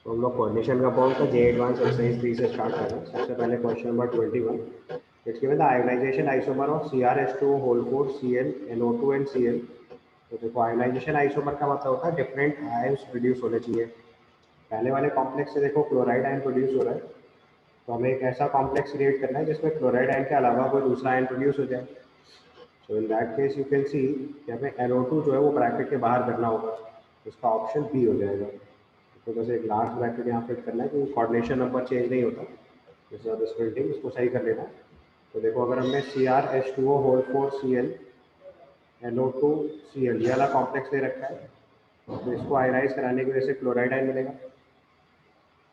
तो हम लोग कोऑर्डिनेशन का फॉर्म का जे एडवांस एक्सरसाइज 3 से स्टार्ट कर रहे हैं। सबसे पहले question number 21, it's given the ionisation isomer of CrH2O whole 4 Cl NO2 and Cl। तो देखो आयोनाइजेशन आइसोमर का मतलब होता है डिफरेंट आयंस प्रोड्यूस होने चाहिए। पहले वाले कॉम्प्लेक्स से देखो क्लोराइड आयन प्रोड्यूस हो रहा है, तो हमें एक ऐसा कॉम्प्लेक्स क्रिएट करना है जिसमें क्लोराइड आयन के अलावा कोई दूसरा आयन प्रोड्यूस हो जाए। So in that case you can see कि हमें NO2 जो है वो ब्रैकेट के बाहर करना होगा, इसका ऑप्शन बी हो जाएगा। तो बस एक लास्ट ब्रैकेट यहाँ फिट करना है कि कोऑर्डिनेशन नंबर चेंज नहीं होता, जैसे स्प्लिटिंग इसको सही कर लेना। तो देखो अगर हमने CrH2O whole 4 Cl NO2 Cl ये वाला कॉम्प्लेक्स दे रखा है, तो इसको आयनाइज कराने की वजह से क्लोराइड आयन मिलेगा।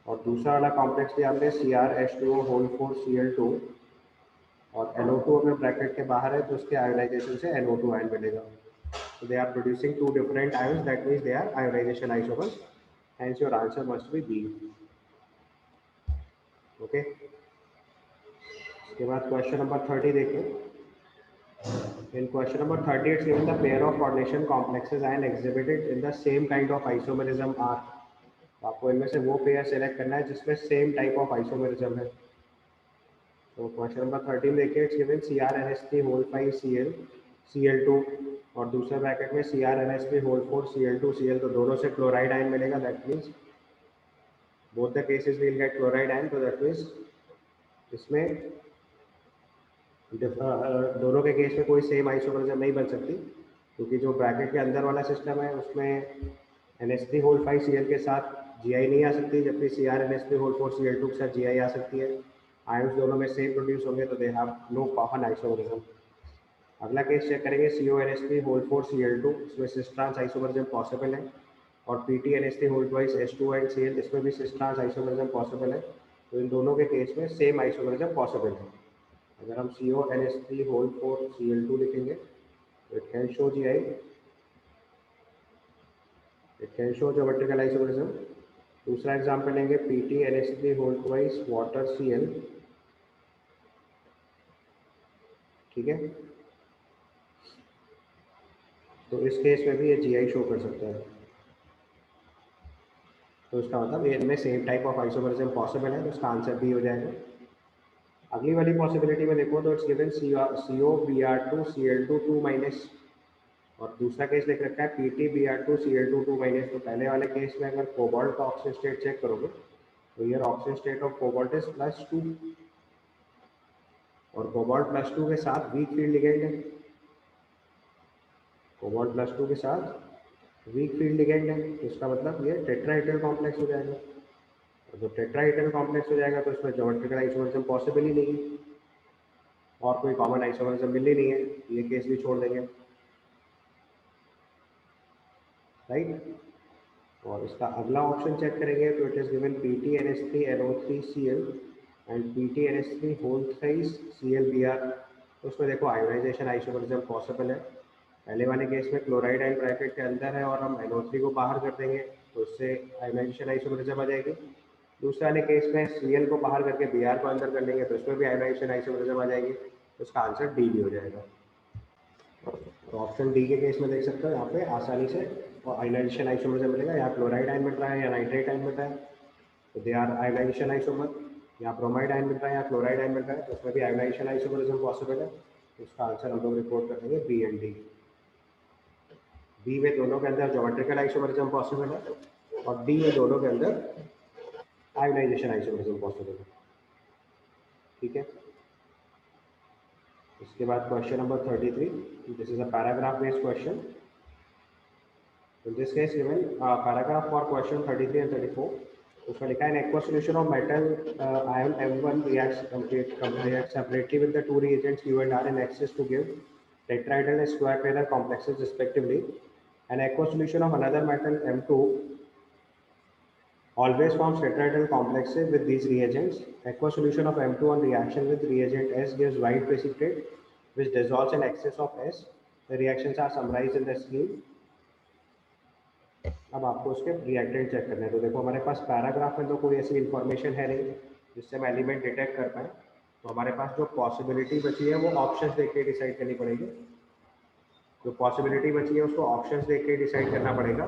और दूसरा वाला कॉम्प्लेक्स दिया हमने CrH2O होल 4 Cl2 और NO2 अगर ब्रैकेट के बाहर है तो उसके आयोनाइजेशन से NO2 आयन मिलेगा। So they are producing two different ions, that means they are ionization isomers. Hence your answer must be B. Okay. इसके बाद क्वेश्चन नंबर 30 देखें। In question number 30, it's given the pair of coordination complexes and exhibited in the same kind of isomerism are. तो आपको इनमें से वो pair select करना है जिसमें सेम टाइप ऑफ आइसोमेरिज्म है। तो क्वेश्चन नंबर 13 देखिए, it's given CrNH3 whole 5 Cl Cl2 और दूसरे ब्रैकेट में CrNH3 होल 4 Cl2 Cl, तो दोनों से क्लोराइड आयन मिलेगा। That means both the cases will get chloride ion. तो दैट मीन्स इसमें दोनों के केस में कोई सेम आइसोमरिज्म नहीं बन सकती, क्योंकि जो ब्रैकेट के अंदर वाला सिस्टम है उसमें NH3 होल 5 Cl के साथ Gi नहीं आ सकती, जबकि CrNH3 होल 4 Cl2 के साथ Gi आ सकती है। आयंस दोनों में सेम प्रोड्यूस होंगे, तो they have no common isomerism. अगला केस चेक करेंगे CONH3 होल 4 Cl2, इसमें सिस ट्रांस आइसोमरिज्म पॉसिबल है। और PTNH3 whole twice H2 and Cl, इसमें भी सिस ट्रांस आइसोमरिज्म पॉसिबल है। तो इन दोनों के केस में सेम आइसोमरिज्म पॉसिबल है। अगर हम CONH3 होल 4 Cl2 लिखेंगे तो it can show Gi, it can show geometrical isomerism. दूसरा एग्जांपल लेंगे PTNH3 whole twice water Cl, ठीक है। तो इस केस में भी ये Gi शो कर सकता है, तो इसका मतलब इनमें same type of isomerism possible है, तो इसका आंसर बी हो जाएगा। अगली वाली पॉसिबिलिटी में देखो तो it's given COBr2 Cl2 2 minus, और दूसरा केस लिख रखा है PtBr2 Cl2 2 माइनस। तो पहले वाले केस में अगर कोबाल्ट का ऑक्सीजन स्टेट चेक करोगे तो ये oxygen state of cobalt is +2, और कोबाल्ट +2 के साथ वीक फील्ड लिगेंड है। कोबाल्ट +2 के साथ वीक फील्ड लिगेंड है, तो इसका मतलब ये टेट्राहेड्रल कॉम्प्लेक्स हो जाएगा। और जब टेट्राहेड्रल कॉम्प्लेक्स हो जाएगा तो इसमें ज्योमेट्रिकल आइसोमरिज्म पॉसिबल ही नहीं है, और कोई कॉमन आइसोमरिज्म मिल ही नहीं है, ये केस भी छोड़ देंगे, राइट। और इसका अगला ऑप्शन चेक करेंगे तो it is given PTNH3NO3Cl and PTNH3 whole 3 ClBr। तो उसमें देखो आयोनाइजेशन आइसोमरिज्म पॉसिबल है। पहले वाले केस में क्लोराइड आयन ब्रैकेट के अंदर है और हम NO3 को बाहर कर देंगे तो उससे आयोनाइजेशन आइसोमरिज्म आ जाएगी। दूसरे वाले केस में Cl को बाहर करके Br को अंदर कर लेंगे तो इसमें भी आयोनाइजेशन आइसोमरिज्म आ जाएगी, तो इसका आंसर डी भी हो जाएगा। तो ऑप्शन डी के केस में देख सकते हो यहाँ पे आसानी से आयोनाइजेशन आइसोमरिज्म मिलेगा। यहाँ क्लोराइड आयन मिल रहा है या नाइट्रेट आयन मिल रहा है, तो दे आर आयोनाइजेशन आइसोमर। यहाँ ब्रोमाइड आयन मिल रहा है या क्लोराइड आयन मिल रहा है, तो उसमें भी आयोनाइजेशन आइसोमरिज्म पॉसिबल है। तो इसका आंसर हम लोग रिपोर्ट कर देंगे बी एंड डी। बी में दोनों के अंदर ज्योमेट्रिकल आइसोमरिज्म पॉसिबल है और डी में दोनों के अंदर आयोनाइजेशन आइसोमरिज्म पॉसिबल है, ठीक है। इसके बाद question number 33, this is a paragraph based question. In this case, given paragraph for question 33 and 34, उसमें लिखा है an aqueous solution of metal ion M1 reacts separately with the two reagents Q and R in excess to give tetrahedral and square planar complexes respectively. An aqueous solution of another metal M2 always forms tetrahedral complexes with these reagents. Aqueous solution of M2 on reaction with reagent S gives white precipitate which dissolves in excess of S. The reactions are summarized in the scheme. अब आपको उसके reactant check करने हैं। तो देखो हमारे पास paragraph में तो कोई ऐसी इन्फॉर्मेशन है नहीं जिससे हम एलिमेंट डिटेक्ट कर पाए, तो हमारे पास जो पॉसिबिलिटी बची है वो ऑप्शंस देख के डिसाइड करनी पड़ेगी। जो पॉसिबिलिटी बची है उसको ऑप्शंस देख के डिसाइड करना पड़ेगा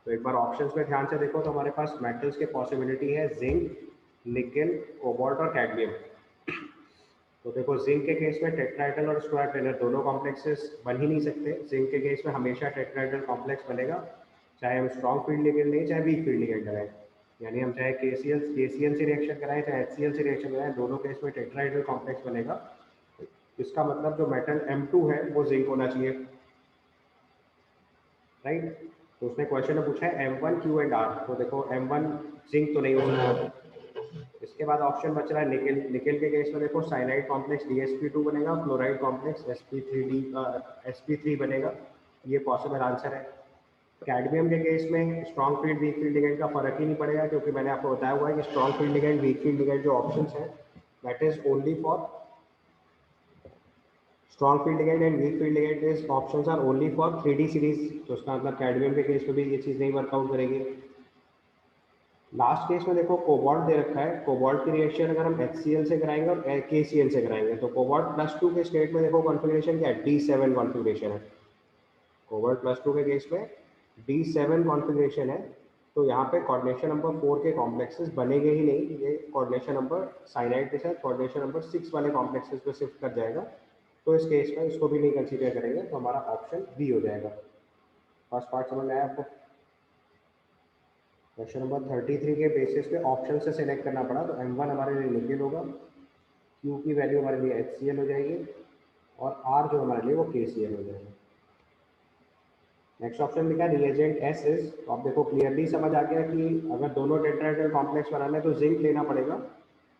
तो एक बार ऑप्शंस में ध्यान से देखो तो हमारे पास मेटल्स के पॉसिबिलिटी है जिंक, निकेल, कोबाल्ट और कैडमियम। तो देखो जिंक के केस में टेट्राहेड्रल और स्क्वायर प्लेनर दोनों कॉम्प्लेक्सेस बन ही नहीं सकते। जिंक के केस में हमेशा टेट्राहेड्रल कॉम्प्लेक्स बनेगा, चाहे हम स्ट्रॉन्ग फील्ड लिगेंड लें चाहे वीक फील्ड लिगेंड लगाएं। यानी हम चाहे केसीएल से रिएक्शन कराएं चाहे एचसीएल से रिएक्शन कराएं, दोनों केस में टेट्राहेड्रल कॉम्प्लेक्स बनेगा। इसका मतलब जो मेटल M2 है वो जिंक होना चाहिए, राइट। तो उसने क्वेश्चन में पूछा है M1 Q एंड R, तो देखो M1 जिंक तो नहीं हो सकता। इसके बाद ऑप्शन बच रहा है निकेल। निकेल के केस में देखो साइनाइड कॉम्प्लेक्स DsP2 बनेगा, फ्लोराइड कॉम्प्लेक्स sp3 बनेगा, ये पॉसिबल आंसर है। कैडमियम के केस में strong field weak field ligand का फर्क ही नहीं पड़ेगा, क्योंकि मैंने आपको बताया हुआ है कि strong field ligand weak field ligand जो ऑप्शंस है that is only for strong field ligand and weak field ligand is options are only for 3D series. तो उसका मतलब कैडमियम के केस में भी ये चीज़ नहीं वर्कआउट करेगी। लास्ट केस में देखो कोबाल्ट दे रखा है, कोबाल्ट की रिएक्शन अगर हम HCl से कराएंगे और KCl से कराएंगे तो कोबाल्ट +2 के स्टेट में देखो कॉन्फ़िगरेशन क्या है, D7 कॉन्फ़िगरेशन है। कोबाल्ट +2 के केस में D7 कॉन्फ़िगरेशन है, तो यहाँ पे कोऑर्डिनेशन नंबर 4 के कॉम्प्लेक्सेस बनेंगे ही नहीं, ये कोऑर्डिनेशन नंबर साइनाइड के साथ कोऑर्डिनेशन नंबर 6 वाले कॉम्प्लेक्सेस पे शिफ्ट कर जाएगा। तो इस केस में इसको भी नहीं कंसीडर करेंगे, तो हमारा ऑप्शन बी हो जाएगा। फर्स्ट पार्ट समझ में आया आपको? क्वेश्चन नंबर 33 के बेसिस पे ऑप्शन से सिलेक्ट करना पड़ा, तो M1 हमारे लिए निकेल होगा, Q की वैल्यू हमारे लिए HCl हो जाएगी और R जो हमारे लिए वो KCl हो जाएगा। नेक्स्ट ऑप्शन लिखा है रिएजेंट S इज, तो आप देखो क्लियरली समझ आ गया कि अगर दोनों टेट्राहेड्रल कॉम्प्लेक्स बनाना है तो जिंक लेना पड़ेगा,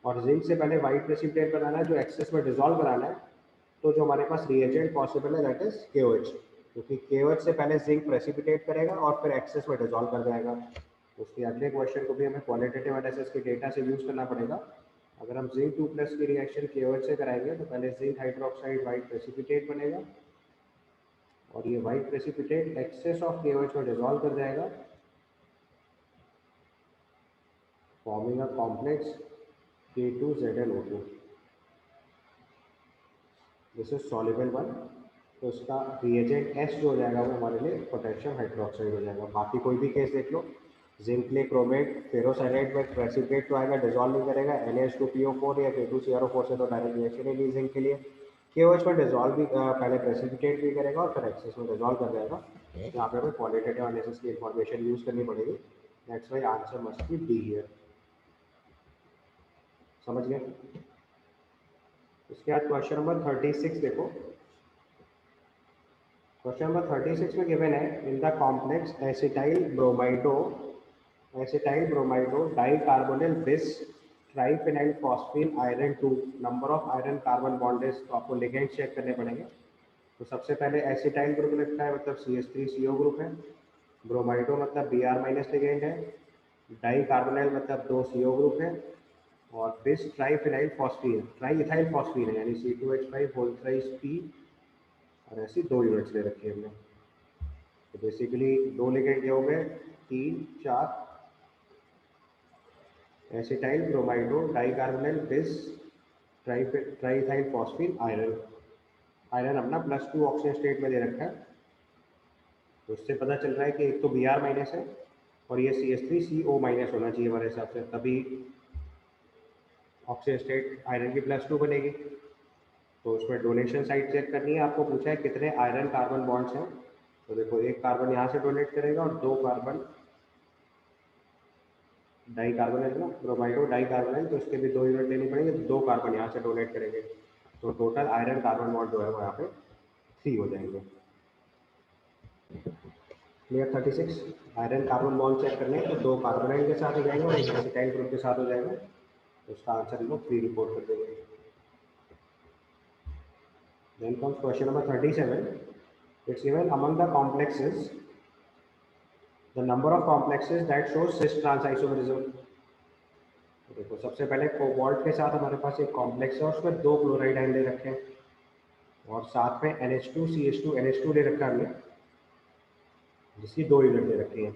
और जिंक से पहले व्हाइट प्रेसिपिटेट बनाना है जो एक्सेस में डिसॉल्व कराना है। तो जो हमारे पास रिएजेंट पॉसिबल है दैट इज KOH, क्योंकि KOH से पहले जिंक प्रेसिपिटेट करेगा और फिर एक्सेस में डिसॉल्व कर जाएगा। उसके अगले क्वेश्चन को भी हमें क्वालिटेटिव एनालिसिस के डेटा से यूज करना पड़ेगा। अगर हम जिंक 2+ की रिएक्शन KOH से कराएंगे तो पहले जिंक हाइड्रोक्साइड व्हाइट प्रेसिपिटेट बनेगा और ये white precipitate excess of KOH में डिसॉल्व कर जाएगा, forming a complex K2ZnO2। This is soluble one. तो इसका रिएजेंट S जो हो जाएगा वो हमारे लिए पोटेशियम हाइड्रोक्साइड हो जाएगा। बाकी कोई भी केस देख लो, जिंक ले क्रोमेट फेरोसाइनाइड में प्रेसिपिटेट तो आएगा, डिसॉल्व नहीं करेगा, Na2PO4 या K2CrO4 से तो डायरेक्ट रिएक्शन ही नहीं जिंक के लिए। KOH में डिसॉल्व भी पहले प्रेसिपिटेट भी करेगा और फिर एक्सेस में डिसॉल्व कर जाएगा। यहाँ पे हमें क्वालिटेटिव एनालिसिस की इंफॉर्मेशन यूज करनी पड़ेगी, that's why answer must be D here. समझ गए? इसके बाद क्वेश्चन नंबर 36 देखो। क्वेश्चन नंबर 36 में गिवन है in the complex acetyl bromido dicarbonyl bis triphenyl phosphine iron 2, number of iron carbon bondage. तो आपको लिगेंड चेक करने पड़ेंगे। तो सबसे पहले एसिटाइल ग्रुप लिखता है मतलब CH3CO ग्रुप है, ब्रोमाइडो मतलब Br- लिगेंड है, डाइकार्बोनिल मतलब 2CO ग्रुप है, और बिस ट्राइफेनाइल फॉस्फीन ट्राई फॉस्फीन है, यानी C2H5 होल थ्राइस P, और ऐसी 2 यूनिट्स ले रखी है हमने। तो बेसिकली 2 लिगेंड हो गए, 3 4 एसिटाइल ब्रोमाइडो डाइकार्बोनिल बिस ट्राइथाइल फॉस्फीन आयरन। आयरन अपना +2 ऑक्सीजन स्टेट में दे रखा है। तो इससे पता चल रहा है कि एक तो Br- है और ये CH3CO- होना चाहिए हमारे हिसाब से, तभी ऑक्सीजन स्टेट आयरन की +2 बनेगी। तो उसमें डोनेशन साइड चेक करनी है। आपको पूछा है कितने आयरन कार्बन बॉन्ड्स हैं, तो देखो एक कार्बन यहाँ से डोनेट करेगा और 2 कार्बन डाइकार्बोनिल है ना, ब्रोमाइडो डाइकार्बोनिल, तो इसके भी 2 यूनिट लेनी पड़ेगी, तो 2 कार्बन यहाँ से डोनेट करेंगे। तो टोटल आयरन कार्बन बॉन्ड जो है वो यहाँ पे 3 हो जाएंगे। Clear? 36 iron carbon bond check करने हैं तो 2 कार्बोनाइल के साथ हो जाएंगे और एक एसिटाइल ग्रुप के साथ हो जाएगा। तो उसका आंसर हम लोग 3 रिपोर्ट कर देंगे। Then comes question number 37. It's given among the complexes the number of complexes that show cis transisomerism. तो देखो सबसे पहले कोबाल्ट के साथ हमारे पास एक कॉम्प्लेक्स है, उसमें 2 क्लोराइड आयन ले रखे हैं और साथ में NH2CH2NH2 ले रखा है हमने, जिसकी 2 यूनिट ले रखी है।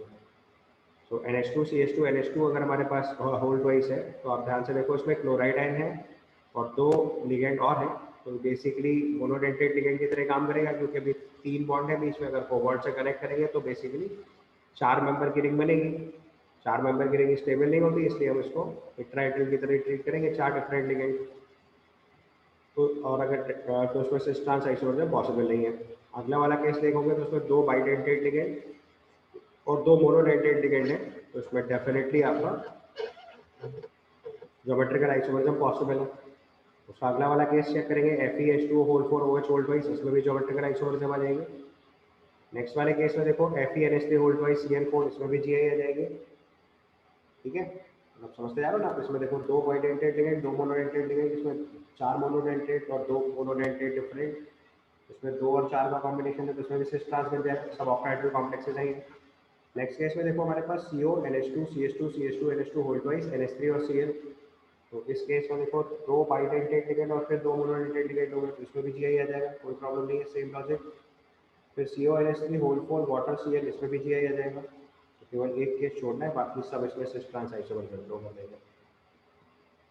तो NH2CH2NH2 अगर हमारे पास होल्ड वाइज है तो आप ध्यान से देखो इसमें क्लोराइड आयन है और 2 लिगेंड और हैं। तो बेसिकली मोनोडेंटेट लिगेंड की तरह काम करेगा, क्योंकि अभी 3 बॉन्ड है बीच में। अगर कोबाल्ट से कनेक्ट करेंगे तो बेसिकली 4 मेंबर की रिंग बनेगी। 4 मेंबर की रिंग स्टेबल नहीं होती, इसलिए हम इसको टेट्राहेड्रल की तरह ट्रीट करेंगे, 4 टेट्राहेड लिगेंड। तो और अगर तो उसमें सिस ट्रांस आइसोमर पॉसिबल नहीं है। अगला वाला केस देखोगे तो उसमें 2 बाइडेंटेड लिगेंड और 2 मोनोडेंटेड लिगेंड है, तो उसमें डेफिनेटली आपका ज्योमेट्रिकल आइसोमरिज्म पॉसिबल है। उसका अगला वाला केस चेक करेंगे, FeH2 whole 4 OH whole twice, इसमें भी ज्योमेट्रिकल आइसोमरिज्म आ जाएंगे। नेक्स्ट वाले केस में देखो FeNH3 होल ट्वाइस CN4, इसमें भी GI आ जाएगी। ठीक है, अब समझते जा रहे हो ना। इसमें देखो 2 बाइडेंटेड लिगेंड, 2 मोनोडेंटेड लिगेंड, इसमें 4 मोनोडेंटेड और 2 मोनोडेंटेड डिफरेंट, इसमें 2 और 4 का कॉम्बिनेशन है, तो इसमें भी सिस ट्रांस बन जाएगा, सब ऑक्टाहेड्रल कॉम्प्लेक्सेस हैं। नेक्स्ट केस में देखो हमारे पास CO NH2 CH2 CH2 NH2 whole twice NH3 और Cl, तो इस केस में देखो 2 बाइडेंटेड लिगेंड और फिर 2 मोनोडेंटेड लिगेंड होंगे, तो इसमें भी GI आ जाएगा, कोई प्रॉब्लम नहीं है, सेम लॉजिक। फिर CONH3 होल 4 वाटर Cl, इसमें भी GI आ जाएगा। तो केवल एक केस छोड़ना है, बाकी सब इसमें सिस ट्रांस आइसोमर ड्रॉ कर देंगे।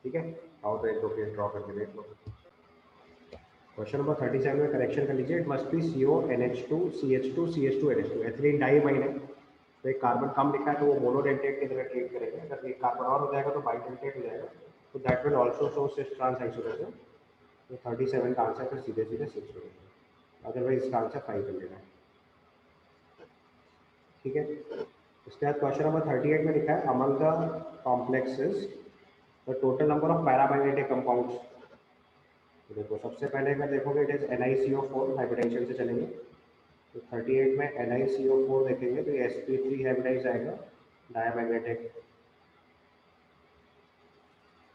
ठीक है, आओ तो एक दो केस ड्रॉ करके देख लो। क्वेश्चन नंबर 37 में करेक्शन कर लीजिए, it must be CONH2 CH2 CH2 NH2, ethylene diamine है, तो एक कार्बन कम लिखा है तो वो मोनोडेंटेट की तरह ट्रीट करेंगे। अगर एक कार्बन और हो जाएगा तो बाइडेंटेट हो जाएगा, तो that will also show cis trans isomerism. तो 37 का आंसर फिर सीधे सीधे 6 हो जाएगा, अदरवाइज इसका आंसर 5 कर लेना है। ठीक है, इसके बाद क्वेश्चन नंबर 38 में लिखा है, among the complexes the total number of paramagnetic compounds. तो देखो सबसे पहले अगर देखोगे इट इज NiCO4, हाइब्रिडाइजेशन से चलेंगे, तो 38 में NiCO4 देखेंगे तो ये sp3 हाइब्रिडाइज आएगा, डायमैग्नेटिक।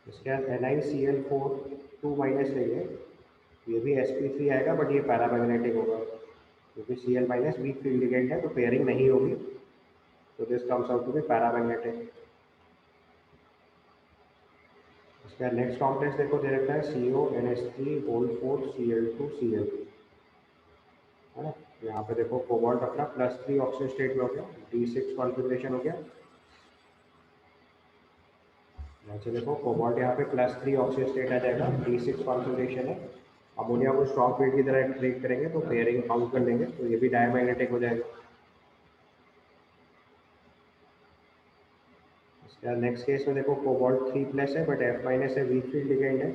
इसके बाद NiCl4 2 माइनस लेंगे, ये भी sp3 आएगा, बट ये पैरामैग्नेटिक होगा क्योंकि Cl minus weak field ligand है, तो पेयरिंग नहीं होगी, तो this comes out to be paramagnetic. इसका नेक्स्ट कॉम्प्लेक्स देखो दे रखा है CONH3 होल 4 Cl2 Cl, है ना। यहाँ पे देखो कोबाल्ट अपना +3 ऑक्सीजन स्टेट में हो गया, D6 कॉन्फ़िगरेशन हो गया। ऐसे देखो कोबाल्ट यहाँ पे +3 ऑक्सीजन स्टेट आ जाएगा, D6 कॉन्फ़िगरेशन है। अमोनिया को स्ट्रॉन्ग फील्ड की तरह ट्रीट करेंगे तो पेयरिंग काउंट कर लेंगे, तो ये भी डायमैग्नेटिक हो जाएगा। इसका नेक्स्ट केस में देखो कोबाल्ट 3+ है, बट F- है, वीक फील्ड लिगेंड है,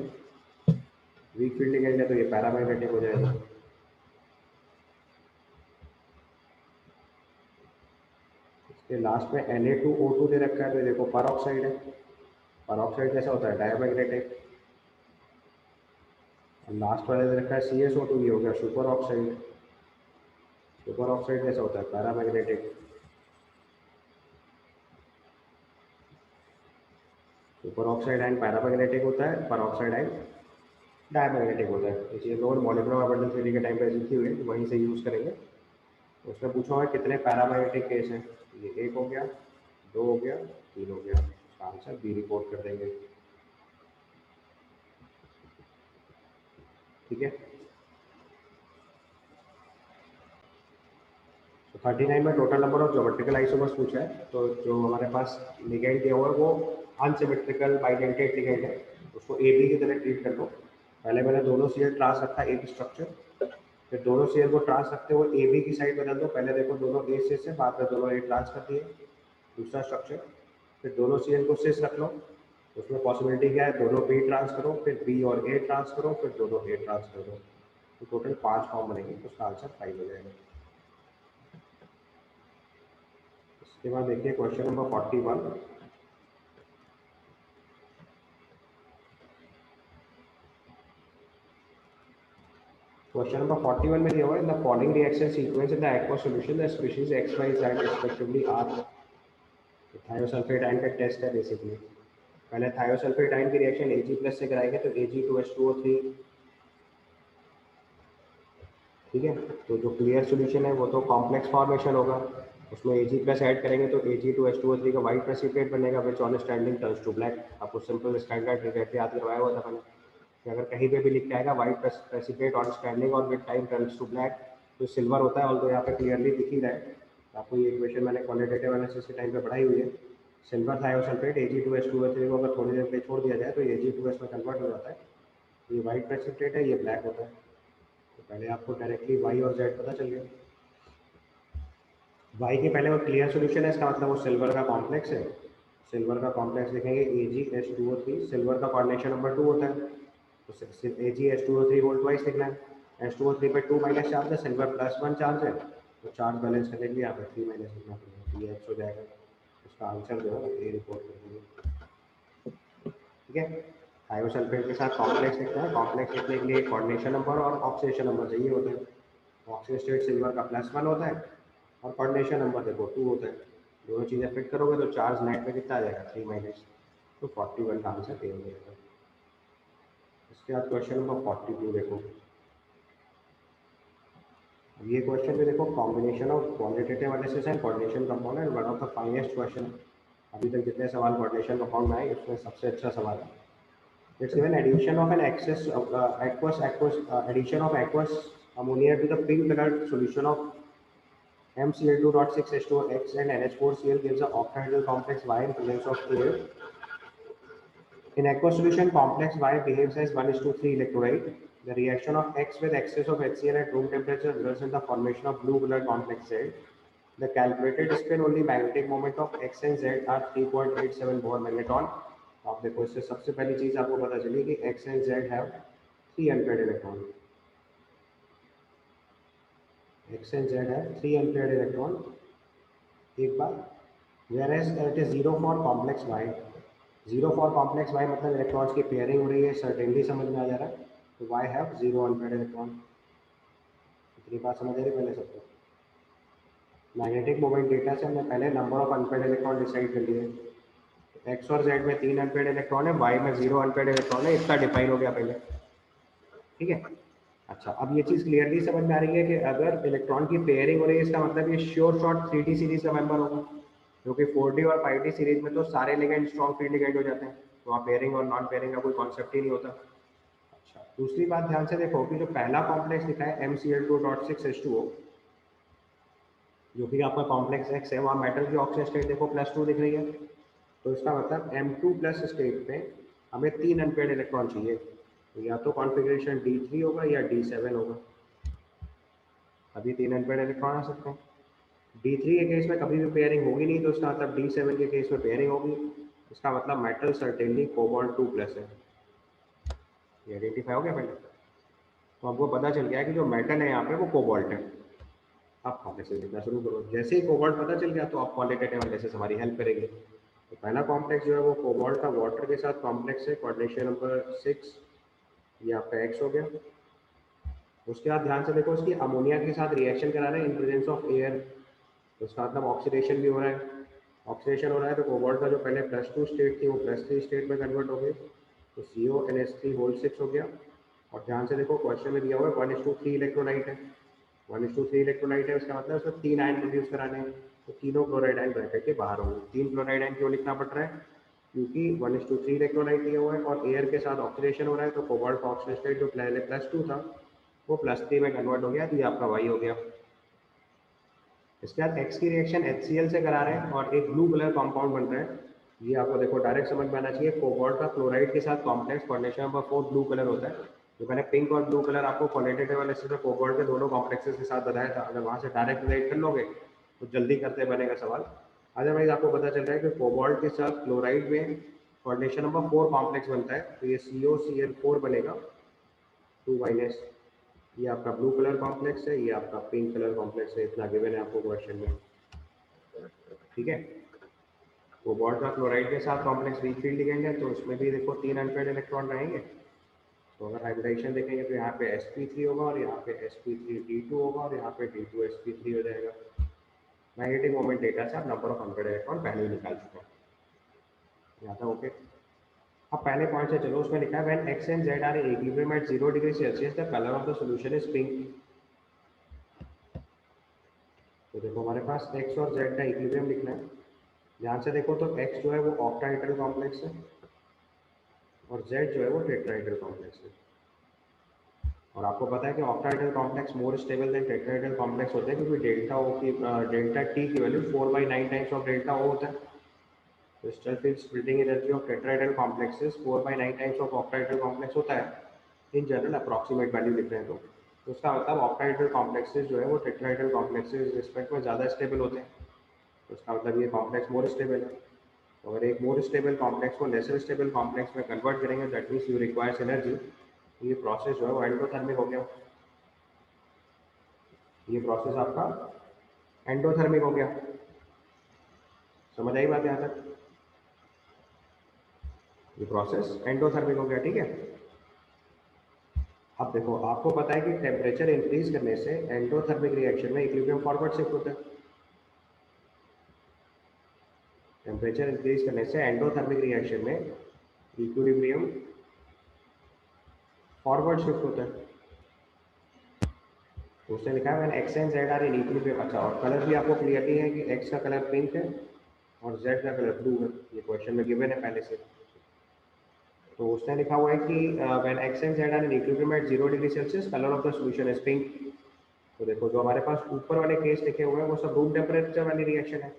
वीक फील्ड लिगेंड है, तो ये पैरामैग्नेटिक हो जाएगा। इसके लास्ट में Na2O2 दे रखा है, तो देखो परऑक्साइड है, परऑक्साइड कैसा होता है, डायमैग्नेटिक। लास्ट वाले दे रखा है CSO2, ये हो गया सुपर ऑक्साइड, सुपर ऑक्साइड कैसा होता है, paramagnetic. Super oxide and paramagnetic होता है, परऑक्साइड एंड डायमैग्नेटिक होता है। ये चीज़ लोग मॉलिक्यूलर अबंडेंस थ्योरी के टाइम पे सीखी हुई है, वहीं से यूज़ करेंगे। उसमें पूछा हुआ है कितने पैरामैग्नेटिक केस हैं, ये 1 हो गया, 2 हो गया, 3 हो गया, इसका आंसर बी रिपोर्ट कर देंगे। ठीक है, तो 39 में total number of geometrical isomers पूछा है, तो जो हमारे पास लिगेंड दिया हुआ है वो अनसिमेट्रिकल बाइडेंटेड लिगेंड है, उसको AB की तरह ट्रीट कर लो। पहले मैंने दोनों सीएल ट्रांस रखा एक स्ट्रक्चर, फिर दोनों सीएल को ट्रांस रखते हुए AB की साइड बदल दो। पहले देखो दोनों A सिस है, बाद में दोनों A ट्रांस कर दिए, दूसरा स्ट्रक्चर। फिर दोनों सीएल को सिस रख लो, उसमें पॉसिबिलिटी क्या है, दोनों B ट्रांस करो, फिर B और A ट्रांस करो, फिर दोनों A ट्रांस कर दो, तो टोटल 5 फॉर्म बनेंगे, तो उसका आंसर 5 हो जाएगा। इसके बाद देखिए क्वेश्चन नंबर 41। क्वेश्चन नंबर 41 में दिया हुआ है, the following reaction sequence in the aqueous solution the species X, Y, Z respectively are. Thiosulphate ion का टेस्ट है बेसिकली। पहले थायोसल्फेट आयन की रिएक्शन Ag+ से कराएंगे, तो Ag2H2O3। ठीक है, तो जो क्लियर सॉल्यूशन है वो तो कॉम्प्लेक्स फॉर्मेशन होगा, उसमें Ag+ ऐड करेंगे तो Ag2H2O3 का व्हाइट प्रेसिपिटेट बनेगा, which on standing turns to black. आपको सिंपल स्टैंडर्ड रिएक्ट याद करवाया हुआ था मैंने कि अगर कहीं पे भी लिख के आएगा व्हाइट प्रेसिपिटेट ऑन स्टैंडिंग और with time turns to black, तो सिल्वर होता है, और तो यहाँ पे क्लियरली दिख ही रहा है। आपको ये इक्वेशन मैंने क्वालिटेटिव एनालिसिस के टाइम पे पढ़ाई हुई है। सिल्वर थायोसल्फेट Ag2H2O3 को अगर थोड़ी देर पे छोड़ दिया जाए तो ये Ag2S में कन्वर्ट हो जाता है, ये व्हाइट प्रेसिपिटेट है, ये ब्लैक होता है। तो पहले आपको डायरेक्टली वाई और जेड पता चल गया। वाई के पहले वो क्लियर सोल्यूशन है, इसका मतलब वो सिल्वर का कॉम्प्लेक्स है। सिल्वर का कॉम्प्लेक्स लिखेंगे AgH2O3, सिल्वर का कोऑर्डिनेशन नंबर 2 होता है, तो AgH2O3 होल ट्वाइस लिखना है। H2O3 पे 2 माइनस चार्ज है, सिल्वर +1 चार्ज है, तो चार्ज बैलेंस करने के लिए यहाँ पे 3 माइनस लिखना पड़ेगा, तो ये H हो जाएगा। इसका आंसर जो है ए रिपोर्ट कर देंगे। ठीक है, थायोसल्फेट के साथ कॉम्प्लेक्स लिखना है, कॉम्प्लेक्स लिखने के लिए कोऑर्डिनेशन नंबर और ऑक्सीडेशन नंबर चाहिए होता है। ऑक्सीजन स्टेट सिल्वर का +1 होता है और कोऑर्डिनेशन नंबर देखो 2 होता है। दोनों चीज़ें फिट करोगे तो चार्ज नेट में कितना आ जाएगा 3 माइनस, तो 41 का आंसर ए हो जाएगा। इसके बाद क्वेश्चन नंबर 42 देखो। अब ये क्वेश्चन भी देखो, combination of qualitative analysis and coordination compound and one of the finest question. अभी तक जितने सवाल कोऑर्डिनेशन कंपाउंड में आए उसमें सबसे अच्छा सवाल है। It's given addition of an addition of aqueous ammonia to the pink colored solution of MCl2.6H2X and NH4Cl gives an octahedral complex Y in presence of air. In aqueous solution, complex Y behaves as 1:3 electrolyte. The reaction of X with excess of HCl at room temperature results in the formation of blue colored complex Z. The calculated spin only magnetic moment of X and Z are 3.87 Bohr magneton. आप देखो, इससे सबसे पहली चीज आपको पता चली कि X and Z have 3 unpaired electron. X and Z have 3 unpaired electron. एक बार, whereas it is 0 for complex Y. 0 for complex Y मतलब इलेक्ट्रॉन्स की पेयरिंग हो रही है, सर्टेनली समझ में आ जा रहा है, तो Y हैव 0 अनपेयर्ड इलेक्ट्रॉन। इतनी बात समझ आ रही पहले सबको। मैग्नेटिक मोमेंट डेटा से हमने पहले number of unpaired electron decide कर लिए। एक्स और जेड में 3 अनपेयर्ड इलेक्ट्रॉन है, वाई में 0 अनपेयर्ड इलेक्ट्रॉन है, इतना डिफाइन हो गया पहले। ठीक है, अच्छा अब ये चीज क्लियरली समझ में आ रही है कि अगर इलेक्ट्रॉन की पेयरिंग हो रही है, इसका मतलब ये श्योर शॉट 3D सीरीज का मेंबर होगा, क्योंकि 4D और 5D सीरीज में तो सारे लिगेंड स्ट्रॉन्ग फील्ड लिगेंड हो जाते हैं, तो वहाँ पेयरिंग और नॉन पेयरिंग का कोई कॉन्सेप्ट ही नहीं होता। अच्छा, दूसरी बात ध्यान से देखो कि जो पहला कॉम्प्लेक्स लिखा है MCl2.6H2O, जो कि आपका कॉम्प्लेक्स X है, वहाँ मेटल की ऑक्सीजन स्टेट देखो +2 दिख रही है, तो इसका मतलब M2+ स्टेट में हमें 3 अनपेयर्ड इलेक्ट्रॉन चाहिए, तो या तो कॉन्फ़िगरेशन D3 होगा या D7 होगा। अभी 3 अनपेयर्ड इलेक्ट्रॉन आ सकते हैं। D3 के केस में कभी भी पेयरिंग होगी नहीं, तो इसका मतलब D7 के केस में पेयरिंग होगी। इसका मतलब मेटल सर्टेनली कोबाल्ट 2+ है। ये आइडेंटिफाई हो गया पहले, तो आपको पता चल गया कि जो मेटल है यहाँ पे वो कोबाल्ट है। आप कॉम्प्लेक्सेस लिखना शुरू करो, जैसे ही कोबाल्ट पता चल गया तो आप क्वालिटेटिव एनालिसिस हमारी हेल्प करेंगे। तो पहला कॉम्प्लेक्स जो है वो कोबाल्ट का वाटर के साथ कॉम्प्लेक्स है, कोऑर्डिनेशन नंबर 6, ये आपका X हो गया। उसके बाद ध्यान से देखो, इसकी अमोनिया के साथ रिएक्शन करा रहे हैं इन प्रेजेंस ऑफ एयर, तो इसका मतलब ऑक्सीडेशन भी हो रहा है। ऑक्सीडेशन हो रहा है तो कोबाल्ट का जो पहले +2 स्टेट थी वो +3 स्टेट में कन्वर्ट हो गई, तो CONH3 हो गया। और ध्यान से देखो क्वेश्चन में दिया हुआ है 1:3 इलेक्ट्रोलाइट है, 1:3 इलेक्ट्रोलाइट है, उसका मतलब उसमें 3 आयन प्रोड्यूस कराने हैं, तो तीनों क्लोराइड आयन ब्रैकेट के बाहर होंगे। 3 क्लोराइड आयन क्यों लिखना पड़ रहा है, क्योंकि 1:3 इलेक्ट्रोलाइट दिया हुआ है और एयर के साथ ऑक्सीडेशन हो रहा है, तो कोबाल्ट का ऑक्सीजन स्टेट जो पहले +2 था वो +3 में कन्वर्ट हो गया, तो ये आपका वाई हो गया। इसके बाद एक्स की रिएक्शन HCl से करा रहे हैं और एक ब्लू कलर कंपाउंड बन रहा है। ये आपको देखो डायरेक्ट समझ में आना चाहिए, कोबाल्ट का क्लोराइड के साथ complex coordination number 4 blue colour होता है। जो मैंने पिंक और ब्लू कलर आपको क्वालिटेटिव एनालिसिस में कोबाल्ट के दोनों कॉम्प्लेक्सेस के साथ बताया था, अगर वहाँ से डायरेक्ट रिलेट कर लोगे तो जल्दी करते बनेगा सवाल। अदरवाइज आपको पता चल रहा है कि कोबाल्ट के साथ क्लोराइड में कोऑर्डिनेशन नंबर 4 कॉम्प्लेक्स बनता है, तो ये COCl4 बनेगा 2-। ये आपका ब्लू कलर कॉम्प्लेक्स है, ये आपका पिंक कलर कॉम्प्लेक्स है, इतना गिवन है आपको क्वेश्चन में। ठीक है, कोबाल्ट का क्लोराइड के साथ कॉम्प्लेक्स वीक फील्ड लिगेंड है, तो उसमें भी देखो 3 अनपेयर्ड इलेक्ट्रॉन रहेंगे। तो अगर हाइब्रिडाइजेशन देखेंगे तो यहाँ पे sp3 होगा और यहाँ पे sp3d2 होगा और यहाँ पे d2sp3 हो जाएगा। मैग्नेटिक मोमेंट डेटा से आप नंबर ऑफ अनपेयर्ड इलेक्ट्रॉन पहले ही निकाल चुके हैं। यहाँ था ओके। अब पहले पॉइंट से चलो, उसमें लिखा है when x and z are in equilibrium at 0 degree Celsius the colour of the solution is pink. तो देखो हमारे पास x और z का इक्विलिब्रियम लिखना है। ध्यान से देखो तो x जो है वो ऑक्टाहेड्रल कॉम्प्लेक्स है और z जो है वो टेट्राहेड्रल कॉम्प्लेक्स है। और आपको पता है कि octahedral complex more stable then tetrahedral complex होते हैं, क्योंकि डेल्टा टी की वैल्यू 4/9 टाइम्स ऑफ डेल्टा ओ होता है। Crystal field splitting energy of tetrahedral complexes 4/9 times of octahedral complex होता है। इन जनरल अप्रॉक्सीमेट वैल्यू लिख रहे हैं तो उसका मतलब ऑक्टाहेड्रल कॉम्प्लेक्सेस जो है वो टेट्राहेड्रल कॉम्प्लेक्सेस रिस्पेक्ट में ज़्यादा स्टेबल होते हैं। तो उसका मतलब ये कॉम्प्लेक्स मोर स्टेबल है। तो अगर एक मोर स्टेबल कॉम्प्लेक्स को लेसर स्टेबल कॉम्प्लेक्स में कन्वर्ट करेंगे that means you requires energy. ये प्रोसेस जो है वो एंडोथर्मिक हो गया। ये प्रोसेस आपका एंडोथर्मिक हो गया। समझ आई बात यहाँ तक? ये प्रोसेस एंडोथर्मिक हो गया, ठीक है। अब देखो आपको पता है कि टेम्परेचर इंक्रीज करने से एंडोथर्मिक रिएक्शन में इक्विलिब्रियम फॉरवर्ड शिफ्ट होता है। टेम्परेचर इंक्रीज करने से एंडोथर्मिक रिएक्शन में इक्विलिब्रियम फॉरवर्ड शिफ्ट होता है। तो उसने लिखा है when X and Z are in equilibrium. अच्छा, और कलर भी आपको क्लियरली है कि एक्स का कलर पिंक है और जेड का कलर ब्लू है। ये क्वेश्चन में गिवन है पहले से। तो उसने लिखा हुआ है कि when X and Z are in equilibrium at 0 degree Celsius colour of the solution is pink. तो देखो जो हमारे पास ऊपर वाले केस लिखे हुए हैं वो सब रूम टेम्परेचर वाली रिएक्शन है।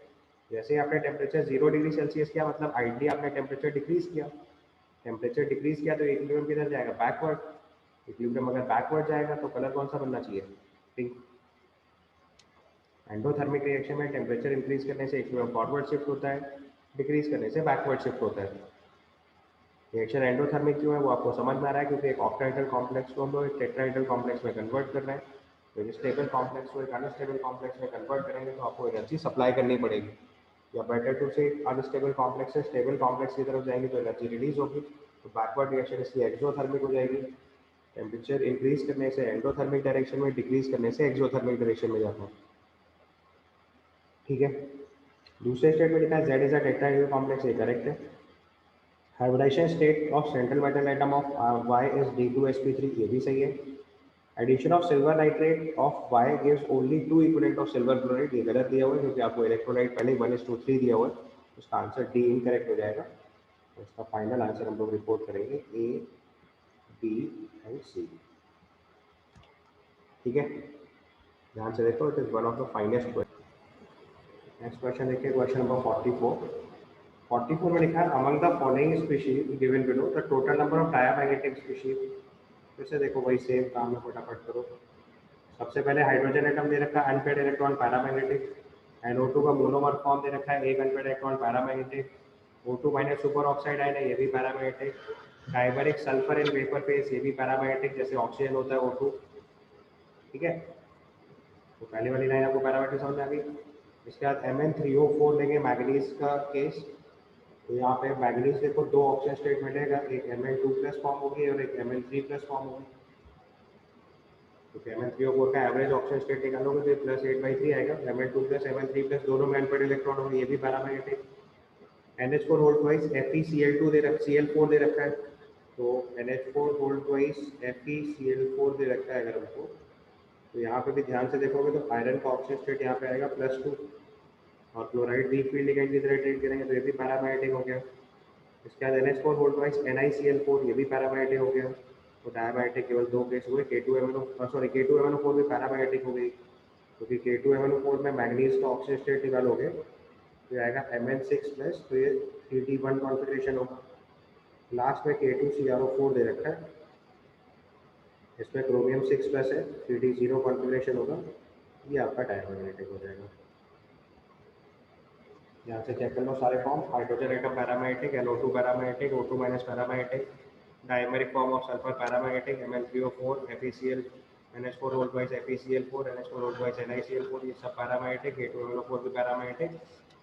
जैसे ही आपने टेम्परेचर 0 डिग्री सेल्सियस किया मतलब आइडली आपने टेम्परेचर डिक्रीज किया। टेम्परेचर डिक्रीज किया तो इक्विलिब्रियम किधर जाएगा? बैकवर्ड। इक्विलिब्रियम अगर बैकवर्ड जाएगा तो कलर कौन सा बनना चाहिए? पिंक। एंडोथर्मिक रिएक्शन में टेम्परेचर इंक्रीज करने से इक्विलिब्रियम फॉरवर्ड शिफ्ट होता है, डिक्रीज करने से बैकवर्ड शिफ्ट होता है। रिएक्शन एंडोथर्मिक क्यों है वो आपको समझ में आ रहा है, क्योंकि एक ऑक्टाहेड्रल कॉम्प्लेक्स को हम लोग एक टेट्राहेड्रल कॉम्प्लेक्स में कन्वर्ट कर रहे हैं। तो एक स्टेबल कॉम्प्लेक्स को एक अनस्टेबल कॉम्प्लेक्स में कन्वर्ट करेंगे तो आपको एनर्जी सप्लाई करनी पड़ेगी, या बेटर टू से अनस्टेबल कॉम्प्लेक्स से स्टेबल कॉम्प्लेक्स की तरफ जाएंगे तो एनर्जी रिलीज होगी। तो बैकवर्ड रिएक्शन इसलिए एक्सोथर्मिक हो जाएगी। टेम्परेचर इंक्रीज करने से एंडोथर्मिक डायरेक्शन में, डिक्रीज करने से एक्सोथर्मिक डायरेक्शन में जाता है, ठीक है। दूसरे स्टेट में लिखा है Z is a tetrahedral complex, ये करेक्ट है। Hybridisation state of central metal atom of Y is D2sp3, ये भी सही है। Addition of silver nitrate of Y gives only 2 equivalent of silver chloride, ये गलत दिया हुआ है क्योंकि आपको इलेक्ट्रोलाइट पहले 1:3 दिया हुआ है। उसका आंसर डी इनकरेक्ट हो जाएगा। तो इसका फाइनल आंसर हम लोग रिपोर्ट करेंगे ए, बी एंड सी, ठीक है। ध्यान से देखो, it is one of the finest question. Next question देखिए, क्वेश्चन नंबर 44। 44 में लिखा है among the following species given below the total number of diamagnetic species. फिर से देखो वही सेम काम है, फटाफट करो। सबसे पहले हाइड्रोजन एटम दे रखा है अनपेड इलेक्ट्रॉन पैरामैग्नेटिक। NO2 का मोनोमर फॉर्म दे रखा है एक unpaired electron paramagnetic. O2 minus super oxide ion है, ये भी paramagnetic. Dibaric sulphur in vapour phase, ये भी पैरामैग्नेटिक जैसे ऑक्सीजन होता है O2, ठीक है। तो पहली वाली लाइन आपको पैरामैग्नेटिक समझ में आ गई। इसके बाद Mn3O4 लेंगे मैग्नीज का केस। तो यहाँ पे मैग्नीज देखो दो ऑक्सीजन स्टेट मिलेगा, एक Mn2+ फॉर्म होगी और एक Mn3+ फॉर्म होगी। तो Mn3O4 का एवरेज ऑक्सीजन स्टेट निकालोगे तो +8/3 आएगा। Mn2+ Mn3+ दोनों में अनपेड इलेक्ट्रॉन होंगे, ये भी paramagnetic. NH4 hold wise FeCl2 दे रखा, Cl4 दे रखा है। तो NH4 होल्ड वाइज FeCl4 दे रखा है अगर हमको, तो यहाँ पे भी ध्यान से देखोगे तो आयरन का ऑक्सीजन स्टेट यहाँ पे आएगा +2 और क्लोराइड वीक फील्ड लिगेंड की तरह ट्रीट करेंगे तो ये भी पैरामैग्नेटिक हो गया। इसके बाद NH4 होल्ड वाइज NiCl4, ये भी पैरामैग्नेटिक हो गया। तो डायमैग्नेटिक केवल दो केस हुए, K2MnO4 भी पैरामैग्नेटिक हो गई, क्योंकि K2MnO4 में मैग्नीज का ऑक्सीजन स्टेट निकालोगे तो आएगा Mn6+, तो ये 3D1 कॉन्फिगरेशन होगा। लास्ट में K2CrO4 दे रखा है, इसमें क्रोमियम 6+ है, 3D0 कॉन्फिगरेशन होगा, ये आपका डायमैग्नेटिक हो जाएगा। यहाँ से चेक कर लो सारे form. Hydrogen atom paramagnetic, NO2 paramagnetic, O2- paramagnetic, dimeric form of sulphur paramagnetic, Mn3O4, FeCl, NH4 hold wise FeCl4, NH4 hold wise NiCl4, ये सब पैरामैग्नेटिक। K2MnO4 भी पैरामैग्नेटिक,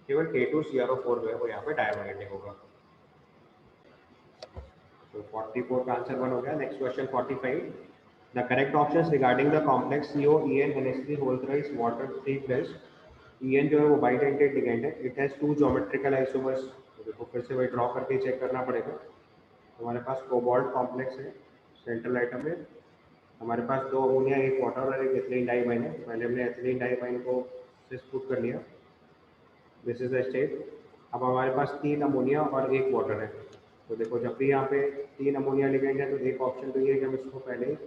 केवल K2CrO4 जो है वो यहाँ पे डायमैग्नेटिक होगा। तो 44 का आंसर 1 हो गया। Next question 45। The correct options regarding the complex CO EN NH3 whole thrice water 3+। EN जो है वो बाइडेंटेड लिगेंड है, इट हैज 2 ज्योमेट्रिकल आइसोमर्स। तो देखो फिर से वही ड्रॉ करके चेक करना पड़ेगा। तो हमारे पास कोबाल्ट कॉम्प्लेक्स है सेंट्रल आइटम में, हमारे पास 2 अमोनिया, एक वाटर और एक एथिलीन डाइमाइन है। पहले हमने एथिलीन डाइमाइन को पुट कर लिया, दिस इज द स्टेट। अब हमारे पास 3 अमोनिया और एक वाटर है। तो देखो जब भी यहाँ पे 3 अमोनिया लिगेंड है तो एक ऑप्शन तो ये है कि हम इसको पहले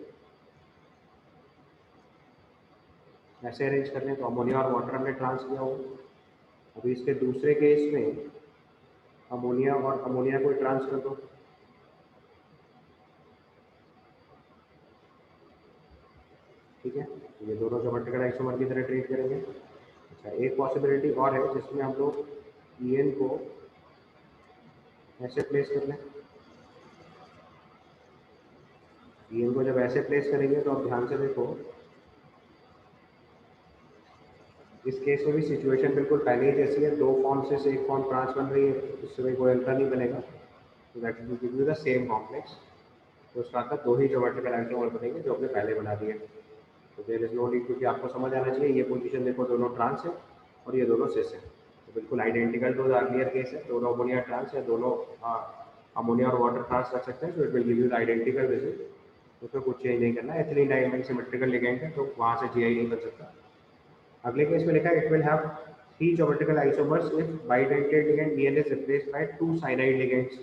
ऐसे अरेंज कर लें, तो अमोनिया और वाटर हमने ट्रांस किया हो। अभी इसके दूसरे केस में अमोनिया और अमोनिया को ट्रांस कर दो, ठीक है, ये दोनों ज्योमेट्रिकल आइसोमर की तरह ट्रीट करेंगे। अच्छा, एक पॉसिबिलिटी और है जिसमें हम लोग EN को ऐसे प्लेस कर लें। EN को जब ऐसे प्लेस करेंगे तो आप ध्यान से देखो, इस केस में भी सिचुएशन बिल्कुल पहले ही जैसी है, दो फॉर्म से एक फॉर्म ट्रांस बन रही है, इससे कोई अंतर नहीं बनेगा। तो that will give you the same complex. तो उसका मतलब दो ही ज्योमेट्रिकल आइसोमर बनेंगे जो हमने पहले बना दिए। तो देयर इज नो नीड, क्योंकि आपको समझ आना चाहिए ये पोजीशन देखो दोनों ट्रांस है और ये दोनों सिस है, तो बिल्कुल identical to the earlier case है। दोनों अमोनिया ट्रांस है, दोनों अमोनिया और वाटर ट्रांस रख सकते हैं, so it will give you the identical result. उसमें कुछ चेंज नहीं करना है। एथिलीन डाइमीन सिमेट्रिकल लिगेंड है तो वहाँ से GI नहीं बन सकता। अगले केस में लिखा है it will have 3 geometrical isomers if bidentate ligand EN is replaced by 2 cyanide ligands.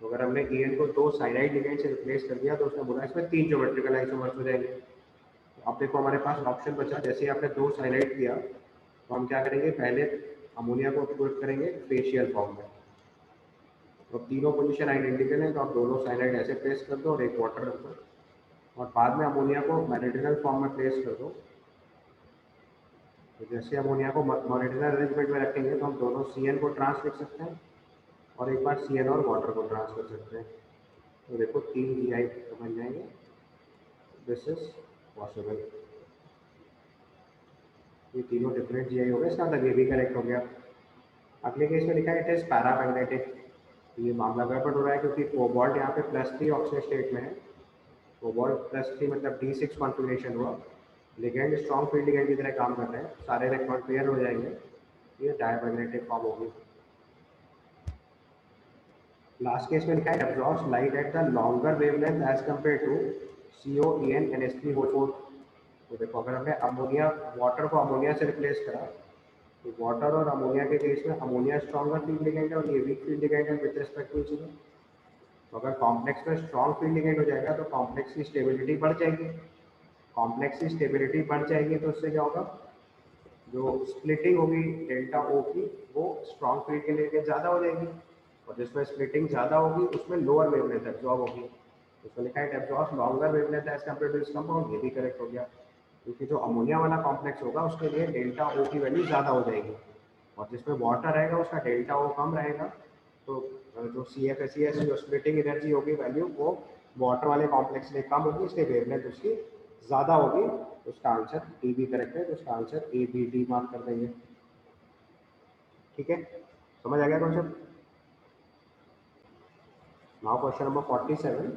तो अगर हमने EN को 2 साइनाइड लिगेंड से रिप्लेस कर दिया तो उसने बोला इसमें 3 ज्योमेट्रिकल आइसोमर्स हो जाएंगे। तो अब देखो हमारे पास ऑप्शन बचा, जैसे आपने 2 साइनाइड किया तो हम क्या करेंगे, पहले अमोनिया को पुट करेंगे फेशियल फॉर्म में। तो तीनों पोजीशन आइडेंटिकल है तो आप दोनों साइनाइड ऐसे प्लेस कर दो और एक वाटर रख दो, और बाद में अमोनिया को मैरिडिनल फॉर्म में प्लेस कर दो। तो जैसे अमोनिया को मॉलिक्यूलर अरेंजमेंट में रखेंगे तो हम दोनों CN को ट्रांस लिख सकते हैं और एक बार CN और वाटर को ट्रांस कर सकते हैं। तो देखो 3 GI बन जाएंगे। This is possible. ये तीनों डिफरेंट GI हो गए, इसका मतलब ये भी करेक्ट हो गया। अगले केस में लिखा है इट इज पैरामैग्नेटिक। ये मामला गड़बड़ हो रहा है क्योंकि कोबाल्ट यहाँ पे +3 ऑक्सीजन स्टेट में है। कोबाल्ट +3 मतलब D6 कॉन्फ़िगरेशन हुआ। लिगेंड स्ट्रॉन्ग फील्ड लिगेंड की तरह काम कर रहे हैं, सारे इलेक्ट्रॉन पेयर हो जाएंगे, ये डायमैग्नेटिक फॉर्म होगी। लास्ट केस में लिखा है absorbs light at the longer wavelength as compare to COEN NH3O4। तो देखो अगर हमने अमोनिया वाटर को अमोनिया से रिप्लेस करा तो वाटर और अमोनिया के केस में अमोनिया स्ट्रॉन्गर फील्ड लिगेंड है और ये वीक फील्ड लिगेंड है with respect to each other. तो अगर कॉम्प्लेक्स में स्ट्रॉन्ग फील्ड लिगेंड हो जाएगा तो कॉम्प्लेक्स की स्टेबिलिटी बढ़ जाएगी। कॉम्प्लेक्स की स्टेबिलिटी बढ़ जाएगी तो उससे क्या होगा, जो स्प्लिटिंग होगी डेल्टा O की वो स्ट्रॉन्ग फील्ड के लिए ज़्यादा हो जाएगी, और जिसमें स्प्लिटिंग ज़्यादा होगी उसमें लोअर वेवलेंथ एब्जॉर्ब होगी। उसमें लिखा है it absorbs longer wavelength as compare to this compound, ये भी करेक्ट हो गया, क्योंकि जो अमोनिया वाला कॉम्प्लेक्स होगा उसके लिए डेल्टा O की वैल्यू ज़्यादा हो जाएगी, और जिसमें वाटर रहेगा उसका डेल्टा O कम रहेगा। तो जो CFSES जो स्प्लिटिंग एनर्जी होगी वैल्यू वो वाटर वाले कॉम्प्लेक्स में कम होगी, इसलिए वेवलेंथ उसकी ज़्यादा होगी। तो उसका आंसर डी भी करेक्ट है, तो उसका आंसर ABD मार्क कर देंगे। ठीक है, समझ आ गया question. Now question number 47,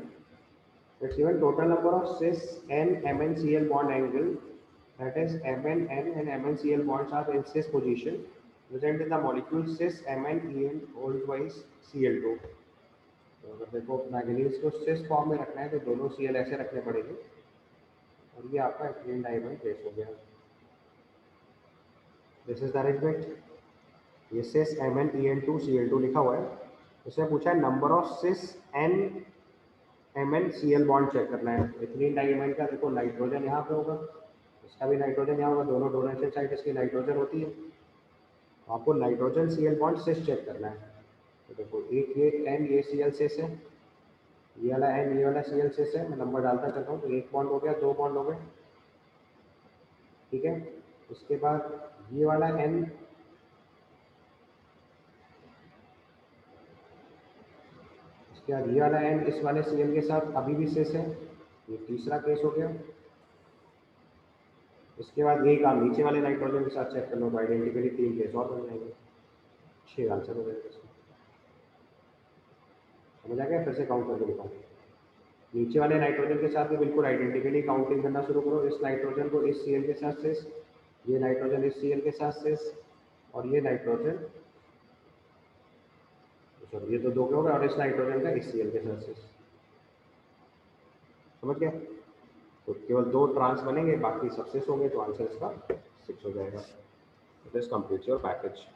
it's given total number of cis n MnCl bond angle, that is Mn n and MnCl bonds are in cis position present in the molecule cis MnEn whole twice Cl2। तो अगर देखो manganese को cis form में रखना है तो दोनों Cl ऐसे रखने पड़ेंगे, और ये आपका एथिलीन डाइमंड प्लेस हो गया। This is the arrangement. ये सिस MnEn2Cl2 लिखा हुआ है। इसमें पूछा है number of cis n MnCl bond check करना है। एथिलीन डाइमंड का देखो नाइट्रोजन यहाँ पे होगा, इसका भी नाइट्रोजन यहाँ होगा, दोनों डोनेशन साइड इसकी नाइट्रोजन होती है, तो आपको नाइट्रोजन Cl बॉन्ड सिस चेक करना है। तो देखो एक ये N ये Cl सिस है, ये वाला N ये वाला Cl सिस है, मैं नंबर डालता चलता हूँ। तो एक बॉन्ड हो गया, दो बॉन्ड हो गए, ठीक है। उसके बाद ये वाला N, उसके बाद ये वाला N इस वाले Cl के साथ अभी भी सिस है, ये तीसरा केस हो गया। इसके बाद एक आप नीचे वाले नाइट्रोजन के साथ चेक कर लो तो आइडेंटिकली 3 केस और बन जाएंगे, 6 आंसर हो जाएगा इसमें। समझ आ गया, फिर से काउंट करके दिखाऊँ। नीचे वाले नाइट्रोजन के साथ भी बिल्कुल आइडेंटिकली काउंटिंग करना शुरू करो। इस नाइट्रोजन को इस Cl के साथ सिस, ये नाइट्रोजन इस Cl के साथ सिस, और ये नाइट्रोजन, सॉरी ये तो दो के हो गए, और इस नाइट्रोजन का इस Cl के साथ सिस। समझ गया, तो केवल 2 ट्रांस बनेंगे, बाकी सब सिस होंगे, तो आंसर इसका 6 हो जाएगा। This completes your package.